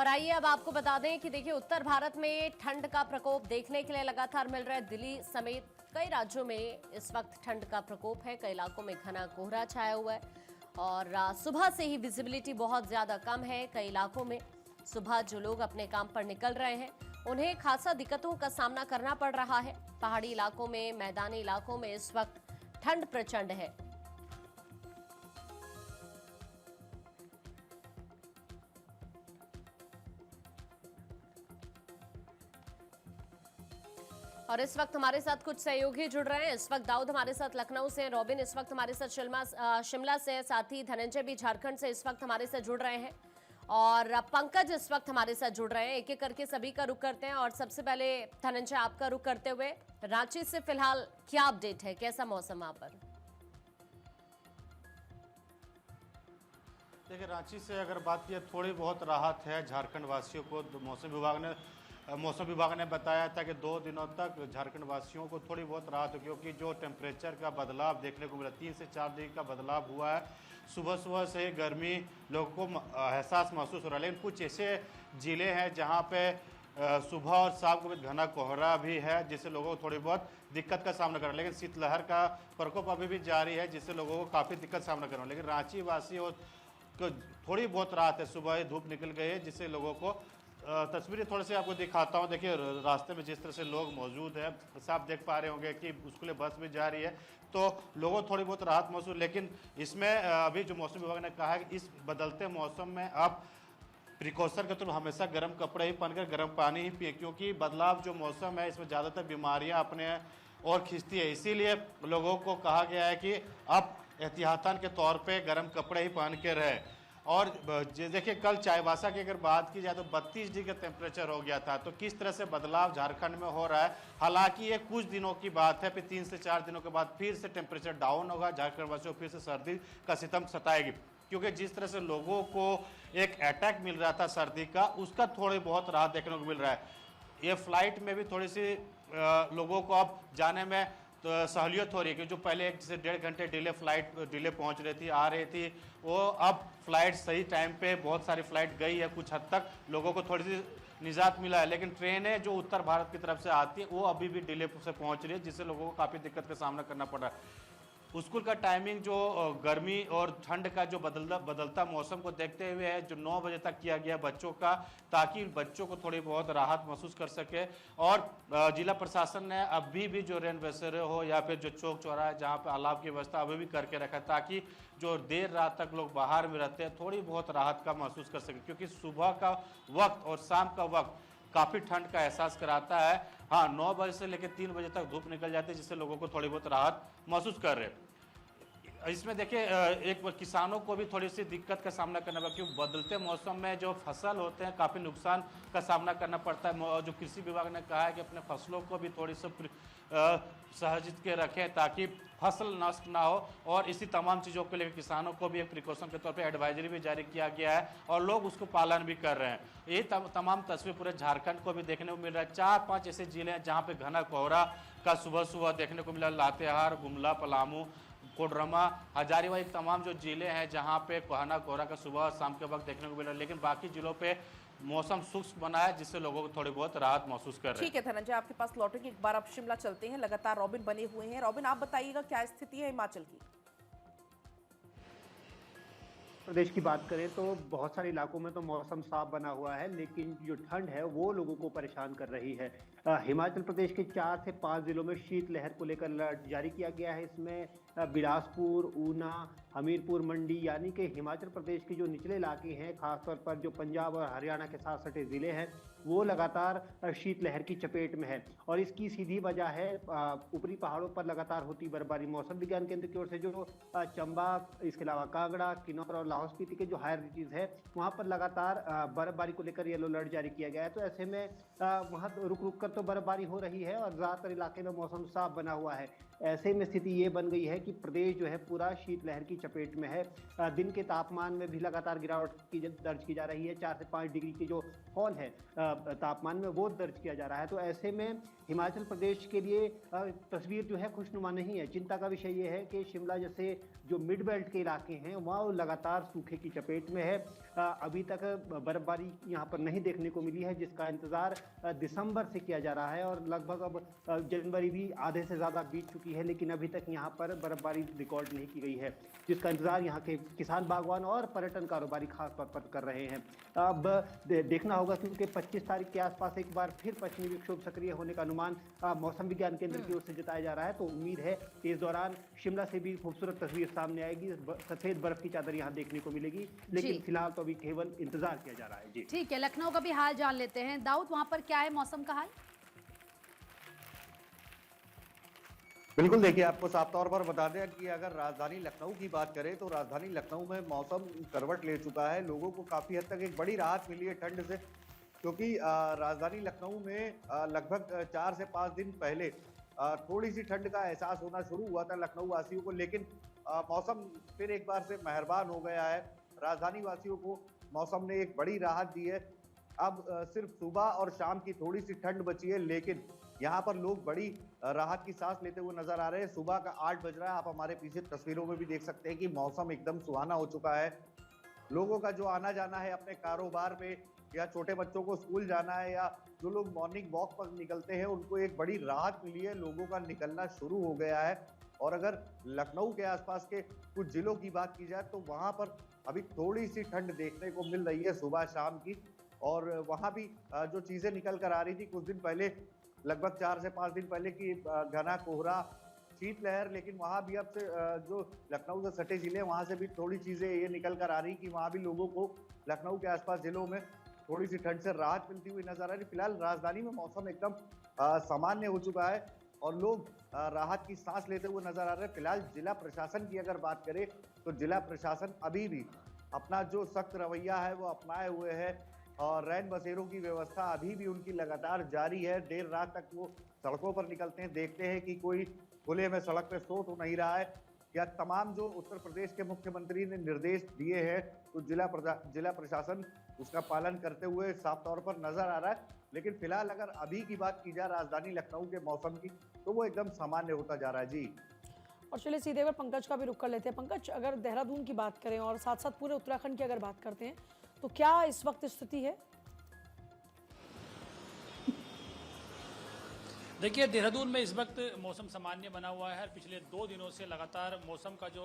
और आइए अब आपको बता दें कि देखिए उत्तर भारत में ठंड का प्रकोप देखने के लिए लगातार मिल रहा है। दिल्ली समेत कई राज्यों में इस वक्त ठंड का प्रकोप है। कई इलाकों में घना कोहरा छाया हुआ है और सुबह से ही विजिबिलिटी बहुत ज्यादा कम है। कई इलाकों में सुबह जो लोग अपने काम पर निकल रहे हैं उन्हें खासा दिक्कतों का सामना करना पड़ रहा है। पहाड़ी इलाकों में, मैदानी इलाकों में इस वक्त ठंड प्रचंड है। और इस वक्त हमारे साथ कुछ सहयोगी जुड़ रहे हैं। इस वक्त दाऊद हमारे साथ लखनऊ से, रॉबिन इस वक्त हमारे साथ शिमला से, साथ ही धनंजय भी झारखंड से इस वक्त हमारे साथ जुड़ रहे हैं और पंकज इस वक्त हमारे साथ जुड़ रहे हैं। एक एक करके सभी का रुख करते हैं और सबसे पहले धनंजय आपका रुख करते हुए रांची से फिलहाल क्या अपडेट है, कैसा मौसम वहां पर? देखिए, रांची से अगर बात की थोड़ी बहुत राहत है झारखंड वासियों को। मौसम विभाग ने बताया था कि 2 दिनों तक झारखंड वासियों को थोड़ी बहुत राहत हो, क्योंकि जो टेम्परेचर का बदलाव देखने को मिला 3 से 4 डिग्री का बदलाव हुआ है। सुबह सुबह से गर्मी लोगों को एहसास महसूस हो रहा है, लेकिन कुछ ऐसे ज़िले हैं जहां पे सुबह और शाम को भी घना कोहरा भी है, जिससे लोगों को थोड़ी बहुत दिक्कत का सामना करना है। लेकिन शीतलहर का प्रकोप अभी भी जारी है, जिससे लोगों को काफ़ी दिक्कत का सामना करना है। लेकिन रांची वासियों को थोड़ी बहुत राहत है, सुबह ही धूप निकल गई है, जिससे लोगों को तस्वीरें थोड़ी सी आपको दिखाता हूँ। देखिए, रास्ते में जिस तरह से लोग मौजूद हैं, सब देख पा रहे होंगे कि स्कूल बस भी जा रही है, तो लोगों को थोड़ी बहुत राहत महसूस। लेकिन इसमें अभी जो मौसम विभाग ने कहा है कि इस बदलते मौसम में आप प्रिकॉशन के थ्रू हमेशा गर्म कपड़े ही पहनकर गर्म पानी ही पिए, क्योंकि बदलाव जो मौसम है इसमें ज़्यादातर बीमारियाँ अपने और खींचती है। इसीलिए लोगों को कहा गया है कि आप एहतियातन के तौर पे गर्म कपड़े ही पहन के रहे। और देखिए, कल चाईबासा की अगर बात की जाए तो 32 डिग्री का टेम्परेचर हो गया था। तो किस तरह से बदलाव झारखंड में हो रहा है। हालांकि ये कुछ दिनों की बात है, फिर 3 से 4 दिनों के बाद फिर से टेम्परेचर डाउन होगा। झारखंड वासियों को फिर से सर्दी का सितम सताएगी, क्योंकि जिस तरह से लोगों को एक अटैक मिल रहा था सर्दी का, उसका थोड़ी बहुत राहत देखने को मिल रहा है। ये फ्लाइट में भी थोड़ी सी लोगों को अब जाने में तो सहूलियत हो रही है, कि जो पहले 1 से 1.5 घंटे डिले पहुंच रही थी, आ रही थी, वो अब फ्लाइट सही टाइम पे, बहुत सारी फ्लाइट गई है। कुछ हद तक लोगों को थोड़ी सी निजात मिला है, लेकिन ट्रेनें जो उत्तर भारत की तरफ से आती है वो अभी भी डिले से पहुंच रही है, जिससे लोगों को काफ़ी दिक्कत का सामना करना पड़ रहा है। स्कूल का टाइमिंग जो गर्मी और ठंड का जो बदलता मौसम को देखते हुए है, जो 9 बजे तक किया गया बच्चों का, ताकि बच्चों को थोड़ी बहुत राहत महसूस कर सके। और जिला प्रशासन ने अभी भी जो रेन बसेरे हो या फिर जो चौक चौराहा है जहाँ पे अलाव की व्यवस्था अभी भी करके रखा है, ताकि जो देर रात तक लोग बाहर में रहते हैं थोड़ी बहुत राहत का महसूस कर सके, क्योंकि सुबह का वक्त और शाम का वक्त काफ़ी ठंड का एहसास कराता है। हाँ, 9 बजे से लेकर 3 बजे तक धूप निकल जाती है, जिससे लोगों को थोड़ी बहुत राहत महसूस कर रहे हैं। इसमें देखिए, एक किसानों को भी थोड़ी सी दिक्कत का सामना करना पड़ता है, क्योंकि बदलते मौसम में जो फसल होते हैं काफ़ी नुकसान का सामना करना पड़ता है। जो कृषि विभाग ने कहा है कि अपने फसलों को भी थोड़ी सी सहजित के रखें, ताकि फसल नष्ट ना हो। और इसी तमाम चीज़ों को लेकर किसानों को भी एक प्रिकॉशन के तौर पे एडवाइजरी भी जारी किया गया है और लोग उसको पालन भी कर रहे हैं। ये तमाम तस्वीर पूरे झारखंड को भी देखने को मिल रहा है। 4-5 ऐसे जिले हैं जहाँ पे घना कोहरा का सुबह सुबह देखने को मिला। लातेहार, गुमला, पलामू, कोडरमा, हजारीबाग, तमाम जो जिले हैं जहां पे घना कोहरा का सुबह शाम के वक्त देखने को मिला। लेकिन बाकी जिलों पे मौसम शुष्क बना है, जिससे लोगों को थोड़ी बहुत राहत महसूस कर रहे हैं। ठीक है धनंजय, आपके पास लौटेंगे। एक बार अब शिमला चलते हैं, लगातार रॉबिन बने हुए हैं। रॉबिन, आप बताइएगा क्या स्थिति है हिमाचल की? प्रदेश की बात करें तो बहुत सारे इलाकों में तो मौसम साफ बना हुआ है, लेकिन जो ठंड है वो लोगों को परेशान कर रही है। हिमाचल प्रदेश के 4 से 5 जिलों में शीतलहर को लेकर अलर्ट जारी किया गया है। इसमें बिलासपुर, ऊना, हमीरपुर, मंडी, यानी कि हिमाचल प्रदेश के जो निचले इलाके हैं, खासतौर पर जो पंजाब और हरियाणा के साथ सटे ज़िले हैं, वो लगातार शीतलहर की चपेट में है। और इसकी सीधी वजह है ऊपरी पहाड़ों पर लगातार होती बर्फबारी। मौसम विज्ञान केंद्र की ओर से जो चंबा, इसके अलावा कांगड़ा, किन्नौर और लाहौल स्पीति के जो हायर रिचीज है, वहाँ पर लगातार बर्फबारी को लेकर येलो अलर्ट जारी किया गया है। तो ऐसे में वहाँ रुक रुक कर तो बर्फबारी हो रही है और ज़्यादातर इलाके में मौसम साफ बना हुआ है। ऐसे में स्थिति ये बन गई है कि प्रदेश जो है पूरा शीतलहर की चपेट में है। दिन के तापमान में भी लगातार गिरावट दर्ज की जा रही है। 4 से 5 डिग्री की जो फॉल है तापमान में, वो दर्ज किया जा रहा है। तो ऐसे में हिमाचल प्रदेश के लिए तस्वीर जो है खुशनुमा नहीं है। चिंता का विषय ये है कि शिमला जैसे जो मिड बेल्ट के इलाके हैं, वहाँ लगातार सूखे की चपेट में है। अभी तक बर्फबारी यहाँ पर नहीं देखने को मिली है, जिसका इंतजार दिसंबर से किया जा रहा है और लगभग अब जनवरी भी आधे से ज़्यादा बीत चुकी है, लेकिन अभी तक यहाँ पर बर्फबारी रिकॉर्ड नहीं की गई है, जिसका इंतजार यहाँ के किसान, बागवान और पर्यटन कारोबारी खास तौर पर कर रहे हैं। अब देखना होगा, क्योंकि 25 तारीख के आसपास एक बार फिर पश्चिमी विक्षोभ सक्रिय होने का अनुमान मौसम विज्ञान केंद्र की ओर से जताया जा रहा है। तो उम्मीद है कि इस दौरान शिमला से भी खूबसूरत तस्वीर सामने आएगी, सफेद बर्फ की चादर यहाँ देखने को मिलेगी, लेकिन फिलहाल तो अभी केवल इंतजार किया जा रहा है। जी ठीक है, लखनऊ का भी हाल जान लेते हैं। दाऊद, वहां पर क्या है मौसम का हाल? बिल्कुल, देखिए आपको साफ तौर पर बता दें कि अगर राजधानी लखनऊ की बात करें तो राजधानी लखनऊ में मौसम करवट ले चुका है। लोगों को काफी हद तक एक बड़ी राहत मिली है ठंड से, क्योंकि राजधानी लखनऊ में लगभग 4 से 5 दिन पहले थोड़ी सी ठंड का एहसास होना शुरू हुआ था लखनऊ वासियों को, लेकिन मौसम फिर एक बार से मेहरबान हो गया है। राजधानी वासियों को मौसम ने एक बड़ी राहत दी है। अब सिर्फ सुबह और शाम की थोड़ी सी ठंड बची है, लेकिन यहाँ पर लोग बड़ी राहत की सांस लेते हुए नजर आ रहे हैं। सुबह का 8 बज रहा है, आप हमारे पीछे तस्वीरों में भी देख सकते हैं कि मौसम एकदम सुहाना हो चुका है। लोगों का जो आना जाना है अपने कारोबार में, या छोटे बच्चों को स्कूल जाना है, या जो लोग मॉर्निंग वॉक पर निकलते हैं, उनको एक बड़ी राहत मिली है। लोगों का निकलना शुरू हो गया है। और अगर लखनऊ के आसपास के कुछ जिलों की बात की जाए तो वहां पर अभी थोड़ी सी ठंड देखने को मिल रही है सुबह शाम की। और वहां भी जो चीजें निकल कर आ रही थी कुछ दिन पहले, लगभग 4 से 5 दिन पहले की घना कोहरा, शीतलहर, लेकिन वहां भी अब से जो लखनऊ से सटे जिले वहां से भी थोड़ी चीजें ये निकल कर आ रही कि वहां भी लोगों को लखनऊ के आसपास जिलों में थोड़ी सी ठंड से राहत मिलती हुई नजर आ रही। फिलहाल राजधानी में मौसम एकदम सामान्य हो चुका है और लोग राहत की सांस लेते हुए नजर आ रहे हैं। फिलहाल जिला प्रशासन की अगर बात करें तो जिला प्रशासन अभी भी अपना जो सख्त रवैया है वो अपनाए हुए है और रैन बसेरों की व्यवस्था अभी भी उनकी लगातार जारी है। देर रात तक वो सड़कों पर निकलते हैं, देखते हैं कि कोई खुले में सड़क पे सो तो नहीं रहा है। या तमाम जो उत्तर प्रदेश के मुख्यमंत्री ने निर्देश दिए हैं तो जिला प्रशासन उसका पालन करते हुए साफ तौर पर नजर आ रहा है। लेकिन फिलहाल अगर अभी की बात की जाए राजधानी लखनऊ के मौसम की तो वो एकदम सामान्य होता जा रहा है। जी, और चलिए सीधे अगर पंकज का भी रुख कर लेते हैं। पंकज, अगर देहरादून की बात करें और साथ साथ पूरे उत्तराखंड की अगर बात करते हैं तो क्या इस वक्त स्थिति है? देखिए, देहरादून में इस वक्त मौसम सामान्य बना हुआ है। पिछले 2 दिनों से लगातार मौसम का जो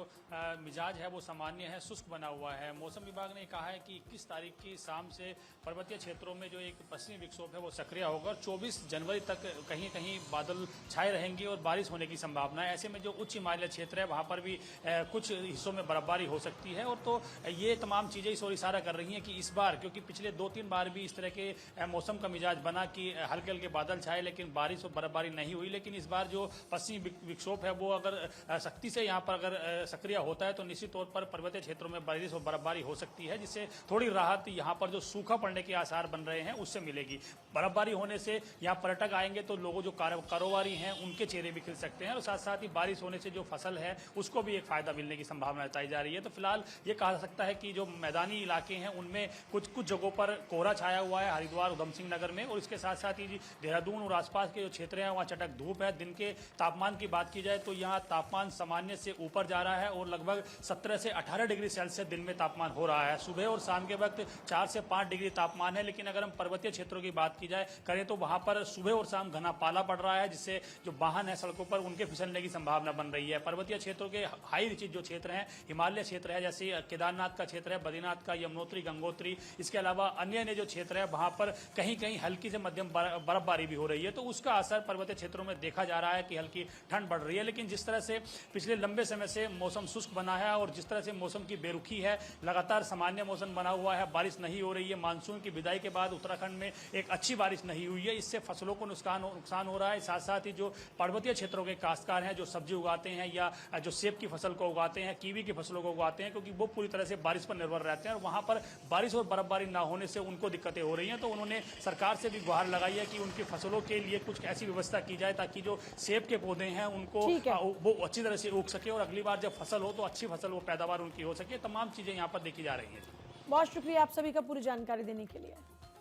मिजाज है वो सामान्य है, शुष्क बना हुआ है। मौसम विभाग ने कहा है कि 21 तारीख की शाम से पर्वतीय क्षेत्रों में जो एक पश्चिमी विक्षोभ है वो सक्रिय होगा और 24 जनवरी तक कहीं कहीं बादल छाए रहेंगे और बारिश होने की संभावना है। ऐसे में जो उच्च हिमालय क्षेत्र है वहाँ पर भी कुछ हिस्सों में बर्फबारी हो सकती है। और तो ये तमाम चीज़ें इस ओर इशारा कर रही हैं कि इस बार, क्योंकि पिछले 2-3 बार भी इस तरह के मौसम का मिजाज बना कि हल्के हल्के बादल छाए लेकिन बारिश और बर्फबारी नहीं हुई। लेकिन इस बार जो पश्चिमी विक्षोभ है वो अगर सख्ती से यहाँ पर अगर सक्रिय होता है तो निश्चित तौर पर पर्वतीय क्षेत्रों में बारिश और बर्फबारी हो सकती है, जिससे थोड़ी राहत यहाँ पर जो सूखा पड़ने के आसार बन रहे हैं उससे मिलेगी। बर्फबारी होने से यहाँ पर्यटक आएंगे तो लोगों जो कारोबारी हैं उनके चेहरे भी खिल सकते हैं और साथ साथ ही बारिश होने से जो फसल है उसको भी एक फायदा मिलने की संभावना बताई जा रही है। तो फिलहाल ये कहा जा सकता है कि जो मैदानी इलाके हैं उनमें कुछ जगहों पर कोहरा छाया हुआ है, हरिद्वार, उधम सिंह नगर में, और इसके साथ साथ ही देहरादून और आसपास के जो क्षेत्र हैं वहाँ चटक धूप है। दिन के तापमान की बात की जाए तो यहाँ तापमान सामान्य से ऊपर जा रहा है और लगभग 17 से 18 डिग्री सेल्सियस दिन में तापमान हो रहा है। सुबह और शाम के वक्त 4 से 5 डिग्री तापमान है। लेकिन अगर हम पर्वतीय क्षेत्रों की बात की जाए करें तो वहां पर सुबह और शाम घना पाला पड़ रहा है, जिससे जो वाहन है सड़कों पर उनके फिसलने की संभावना बन रही है। पर्वतीय क्षेत्रों के हाई रिचित जो क्षेत्र हैं, हिमालय क्षेत्र है, जैसे केदारनाथ का क्षेत्र है, बद्रीनाथ का, यमुनोत्री, गंगोत्री, इसके अलावा अन्य जो क्षेत्र है वहां पर कहीं कहीं हल्की से मध्यम बर्फबारी भी हो रही है। तो उसका असर पर्वतीय क्षेत्रों में देखा जा रहा है कि हल्की ठंड बढ़ रही है। लेकिन जिस तरह से पिछले लंबे समय से मौसम शुष्क बना है और जिस तरह से मौसम की बेरुखी है, लगातार सामान्य मौसम बना हुआ है, बारिश नहीं हो रही है। मानसून की विदाई के बाद उत्तराखंड में एक अच्छी बारिश नहीं हुई है, इससे फसलों को नुकसान हो रहा है। साथ साथ ही जो पर्वतीय क्षेत्रों के काश्तकार हैं जो सब्जी उगाते हैं या जो सेब की फसल को उगाते हैं, कीवी की फसलों को उगाते हैं, क्योंकि वो पूरी तरह से बारिश पर निर्भर रहते हैं और वहां पर बारिश और बर्फबारी ना होने से उनको दिक्कतें हो रही हैं। तो उन्होंने सरकार से भी गुहार लगाई है कि उनकी फसलों के लिए कुछ ऐसी व्यवस्था की जाए ताकि जो सेब के पौधे हैं उनको वो अच्छी तरह से उग सके और अगली बार जब फसल हो तो अच्छी फसल, वो पैदावार उनकी हो सके। तमाम चीजें यहाँ पर देखी जा रही है। बहुत शुक्रिया आप सभी का पूरी जानकारी देने के लिए।